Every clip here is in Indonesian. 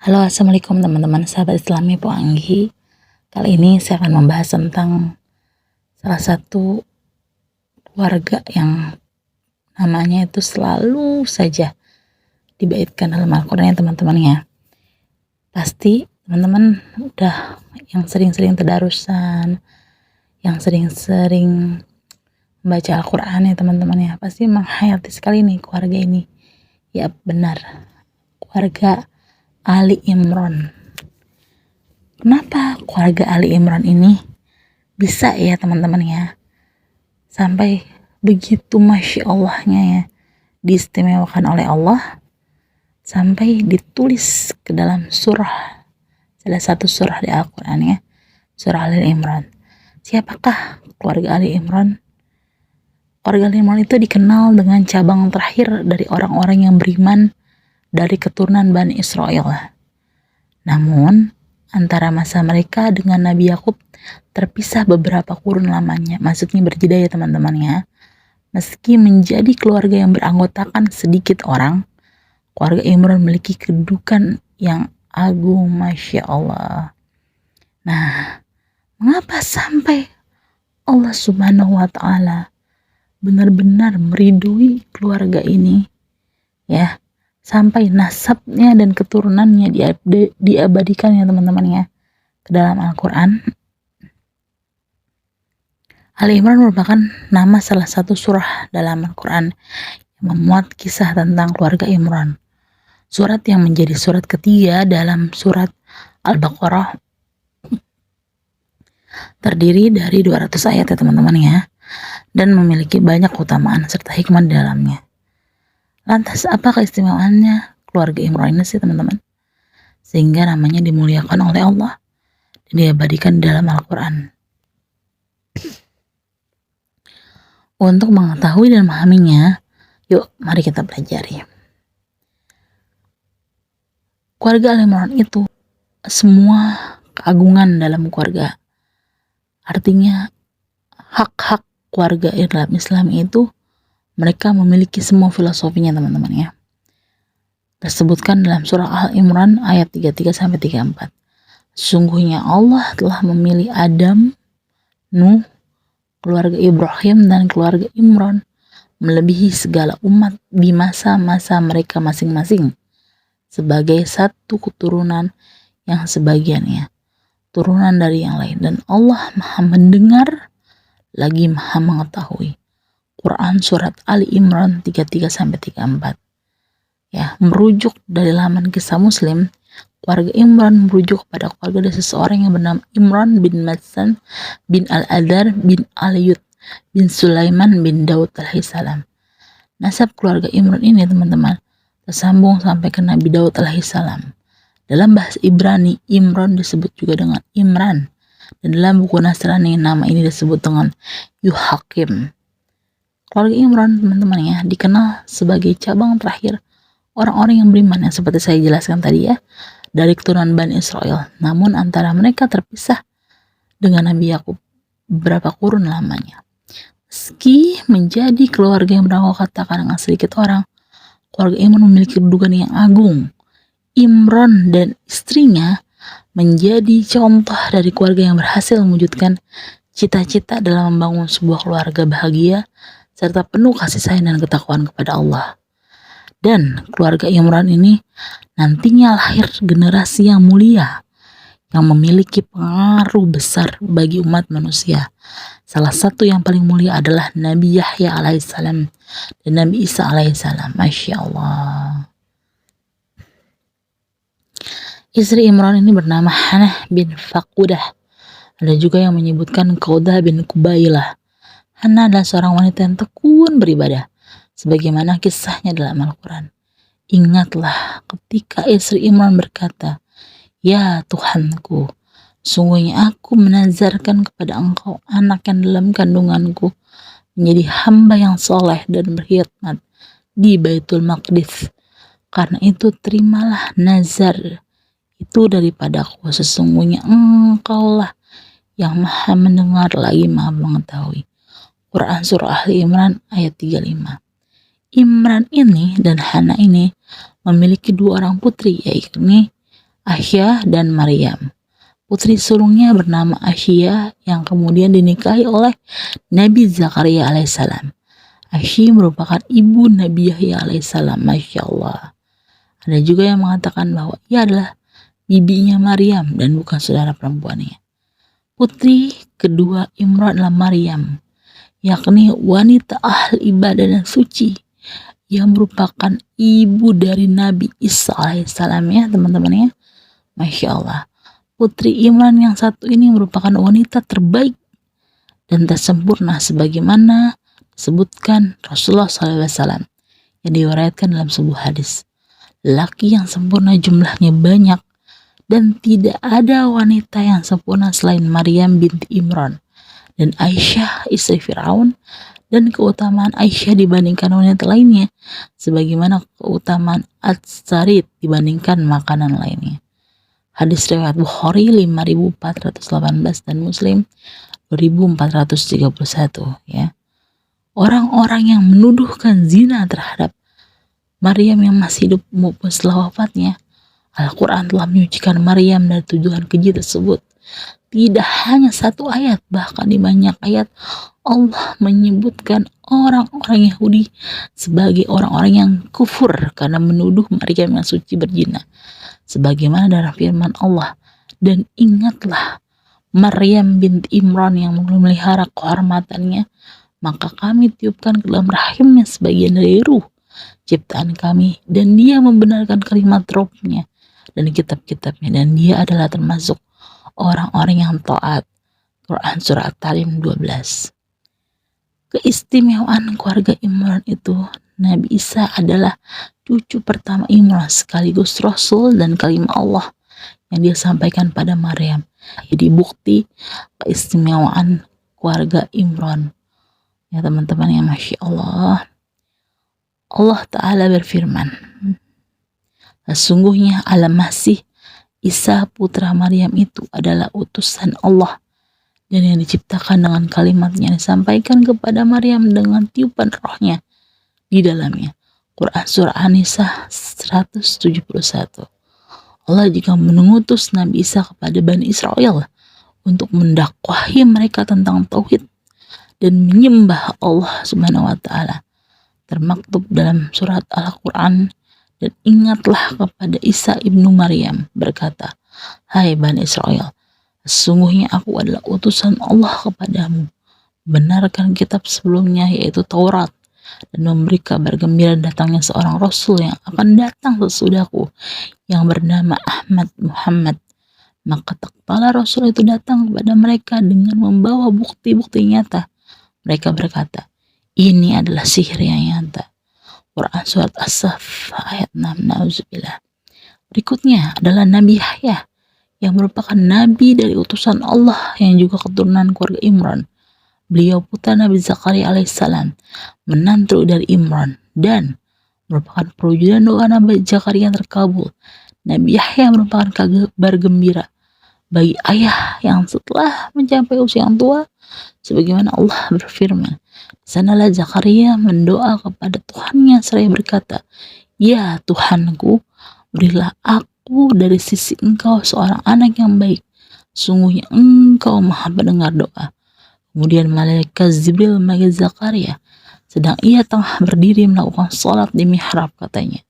Halo, assalamualaikum teman-teman sahabat Islami Po Anggi. Kali ini saya akan membahas tentang salah satu keluarga yang namanya itu selalu saja dibaitkan dalam Al-Quran ya teman-teman ya. Pasti teman-teman udah yang sering-sering tadarusan, yang sering-sering membaca Al-Quran ya teman-teman ya, pasti menghayati sekali nih keluarga ini. Ya benar, keluarga Ali Imran. Kenapa keluarga Ali Imran ini bisa ya teman-teman ya, sampai begitu Masya Allahnya ya, diistimewakan oleh Allah sampai ditulis ke dalam surah, salah satu surah di Al-Quran ya, surah Ali Imran. Siapakah keluarga Ali Imran? Keluarga Ali Imran itu dikenal dengan cabang terakhir dari orang-orang yang beriman dari keturunan Bani Israel. Namun antara masa mereka dengan Nabi Yakub terpisah beberapa kurun lamanya, maksudnya berjeda ya teman-teman ya. Meski menjadi keluarga yang beranggotakan sedikit orang, keluarga Imran memiliki kedudukan yang agung, Masya Allah. Nah, mengapa sampai Allah Subhanahu wa Ta'ala benar-benar meridui keluarga ini ya, sampai nasabnya dan keturunannya diabadikan ya teman-teman ya ke dalam Al-Quran. Ali Imran merupakan nama salah satu surah dalam Al-Quran yang memuat kisah tentang keluarga Imran. Surat yang menjadi surat ketiga dalam surat Al-Baqarah, terdiri dari 200 ayat ya teman-teman ya, dan memiliki banyak keutamaan serta hikmah di dalamnya. Lantas apa keistimewaannya keluarga Imran ini sih teman-teman, sehingga namanya dimuliakan oleh Allah dan diabadikan dalam Al-Quran? Untuk mengetahui dan memahaminya, yuk mari kita pelajari. Keluarga Ali Imran itu semua keagungan dalam keluarga. Artinya hak-hak keluarga dalam Islam itu mereka memiliki semua filosofinya teman-teman ya. Tersebutkan dalam surah Al-Imran ayat 33-34. Sungguhnya Allah telah memilih Adam, Nuh, keluarga Ibrahim dan keluarga Imran melebihi segala umat di masa-masa mereka masing-masing sebagai satu keturunan yang sebagiannya turunan dari yang lain, dan Allah Maha mendengar lagi Maha mengetahui. Quran surat Ali Imran 33-34 ya, merujuk dari laman kisah Muslim. Keluarga Imran merujuk kepada keluarga dari seseorang yang bernama Imran bin Madsan bin Al-Adar bin Al-Yud bin Sulaiman bin Daud alaihissalam. Nasab keluarga Imran ini teman-teman tersambung sampai ke Nabi Daud alaihissalam. Dalam bahasa Ibrani, Imran disebut juga dengan Imran, dan dalam buku Nasrani nama ini disebut dengan Yuhakim. Keluarga Imran teman-teman ya dikenal sebagai cabang terakhir orang-orang yang beriman yang seperti saya jelaskan tadi ya, dari keturunan Bani Israel. Namun antara mereka terpisah dengan Nabi Yakub beberapa kurun lamanya. Meski menjadi keluarga yang beranggotakan dengan sedikit orang, keluarga Imran memiliki kedudukan yang agung. Imran dan istrinya menjadi contoh dari keluarga yang berhasil mewujudkan cita-cita dalam membangun sebuah keluarga bahagia serta penuh kasih sayang dan ketakwaan kepada Allah. Dan keluarga Imran ini nantinya lahir generasi yang mulia yang memiliki pengaruh besar bagi umat manusia. Salah satu yang paling mulia adalah Nabi Yahya alaihissalam dan Nabi Isa alaihissalam. Masya Allah. Istri Imran ini bernama Hanah bin Faqudah. Ada juga yang menyebutkan Qaudah bin Kubailah. Hana adalah seorang wanita yang tekun beribadah, sebagaimana kisahnya dalam Al-Quran. Ingatlah ketika istri Imran berkata, "Ya Tuhanku, sungguhnya aku menazarkan kepada Engkau anak yang dalam kandunganku menjadi hamba yang soleh dan berkhidmat di Baitul Maqdis. Karena itu terimalah nazar itu daripadaku, sesungguhnya Engkaulah yang Maha mendengar lagi Maha mengetahui." Quran surah Ali Imran ayat 35. Imran ini dan Hana ini memiliki dua orang putri, yaitu Asya dan Maryam. Putri sulungnya bernama Asya yang kemudian dinikahi oleh Nabi Zakaria alaihissalam. Asya merupakan ibu Nabi Yahya alaihissalam. Masya Allah. Ada juga yang mengatakan bahwa ia adalah bibinya Maryam dan bukan saudara perempuannya. Putri kedua Imran adalah Maryam, yakni wanita ahli ibadah dan suci yang merupakan ibu dari Nabi Isa alaihissalam ya teman-teman ya. Masya Allah. Putri Imran yang satu ini merupakan wanita terbaik dan tersempurna sebagaimana disebutkan Rasulullah SAW yang diriwayatkan dalam sebuah hadis. Laki yang sempurna jumlahnya banyak dan tidak ada wanita yang sempurna selain Maryam binti Imran dan Aisyah istri Firaun, dan keutamaan Aisyah dibandingkan wanita lainnya sebagaimana keutamaan At-Sarid dibandingkan makanan lainnya. Hadis riwayat Bukhari 5418 dan Muslim 2431 ya. Orang-orang yang menuduhkan zina terhadap Maryam yang masih hidup maupun setelah wafatnya, Al-Quran telah menyucikan Maryam dari tuduhan keji tersebut. Tidak hanya satu ayat, bahkan di banyak ayat Allah menyebutkan orang-orang Yahudi sebagai orang-orang yang kufur karena menuduh Maryam yang suci berzina. Sebagaimana dalam firman Allah, dan ingatlah Maryam binti Imran yang memelihara kehormatannya, maka kami tiupkan ke dalam rahimnya sebagian dari ruh ciptaan kami, dan dia membenarkan kalimat Rabbnya dan kitab-kitabnya, dan dia adalah termasuk orang-orang yang taat. Quran Surah At-Tarim 12. Keistimewaan keluarga Imran itu, Nabi Isa adalah cucu pertama Imran sekaligus Rasul dan kalimah Allah yang dia sampaikan pada Maryam. Jadi bukti keistimewaan keluarga Imran ya teman-teman ya. Masya Allah. Allah Ta'ala berfirman, sesungguhnya Al-Masih Isa putra Maryam itu adalah utusan Allah dan yang diciptakan dengan kalimatnya disampaikan kepada Maryam dengan tiupan rohnya di dalamnya. Quran Surah An-Nisa 171. Allah juga mengutus Nabi Isa kepada Bani Israel untuk mendakwahi mereka tentang tauhid dan menyembah Allah Subhanahu wa Ta'ala. Termaktub dalam surat Al-Quran, dan ingatlah kepada Isa ibnu Maryam berkata, hai Bani Israel, sesungguhnya aku adalah utusan Allah kepadamu. Benarkan kitab sebelumnya yaitu Taurat, dan memberi kabar gembira datangnya seorang Rasul yang akan datang sesudahku yang bernama Ahmad Muhammad. Maka tak kala Rasul itu datang kepada mereka dengan membawa bukti-bukti nyata. Mereka berkata, ini adalah sihir yang nyata. Quran Surat As-Saff ayat 6. Nauzubillah. Berikutnya adalah Nabi Yahya yang merupakan nabi dari utusan Allah yang juga keturunan keluarga Imran. Beliau putra Nabi Zakaria alaihissalam, menantu dari Imran, dan merupakan perwujudan doa Nabi Zakaria yang terkabul. Nabi Yahya merupakan kabar gembira bagi ayah yang setelah mencapai usia yang tua, sebagaimana Allah berfirman, sanalah Zakaria mendoa kepada Tuhannya seraya berkata, ya Tuhanku, berilah aku dari sisi Engkau seorang anak yang baik, sungguhnya Engkau maha pendengar doa. Kemudian malaikat Jibril memanggil Zakaria sedang ia tengah berdiri melakukan sholat di mihrab, katanya,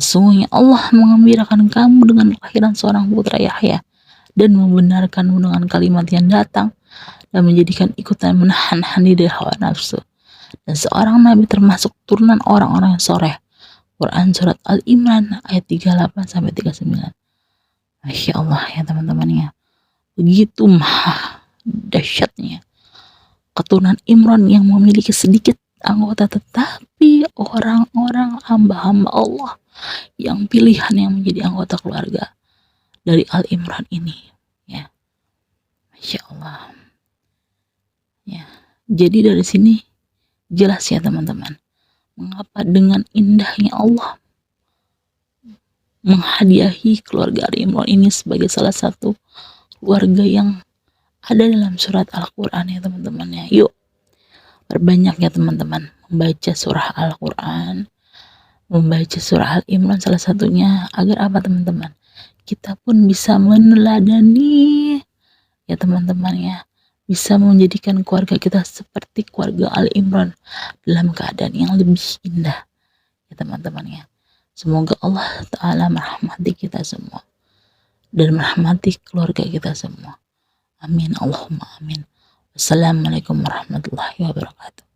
sesungguhnya Allah mengembirakan kamu dengan kelahiran seorang putra Yahya dan membenarkanmu dengan kalimat yang datang dan menjadikan ikutan menahan diri dari hawa nafsu, dan seorang nabi termasuk turunan orang-orang yang soleh. Quran Surat Al-Imran ayat 38-39. Masya Allah ya teman-teman ya. Begitu maha dahsyatnya keturunan Imran yang memiliki sedikit anggota tetapi orang-orang hamba-hamba Allah yang pilihan yang menjadi anggota keluarga dari Al-Imran ini ya. Masya Allah ya. Jadi dari sini jelas ya teman-teman, mengapa dengan indahnya Allah menghadiahi keluarga Al-Imran ini sebagai salah satu keluarga yang ada dalam surat Al-Quran ya teman-teman ya. Yuk berbanyak ya teman-teman membaca surah Al-Quran, membaca surah Al-Imran salah satunya, agar apa teman-teman? kita pun bisa meneladani ya teman-teman ya, bisa menjadikan keluarga kita seperti keluarga Ali Imran dalam keadaan yang lebih indah ya teman-teman ya. Semoga Allah Ta'ala merahmati kita semua dan merahmati keluarga kita semua. Amin Allahumma amin. Wassalamualaikum warahmatullahi wabarakatuh.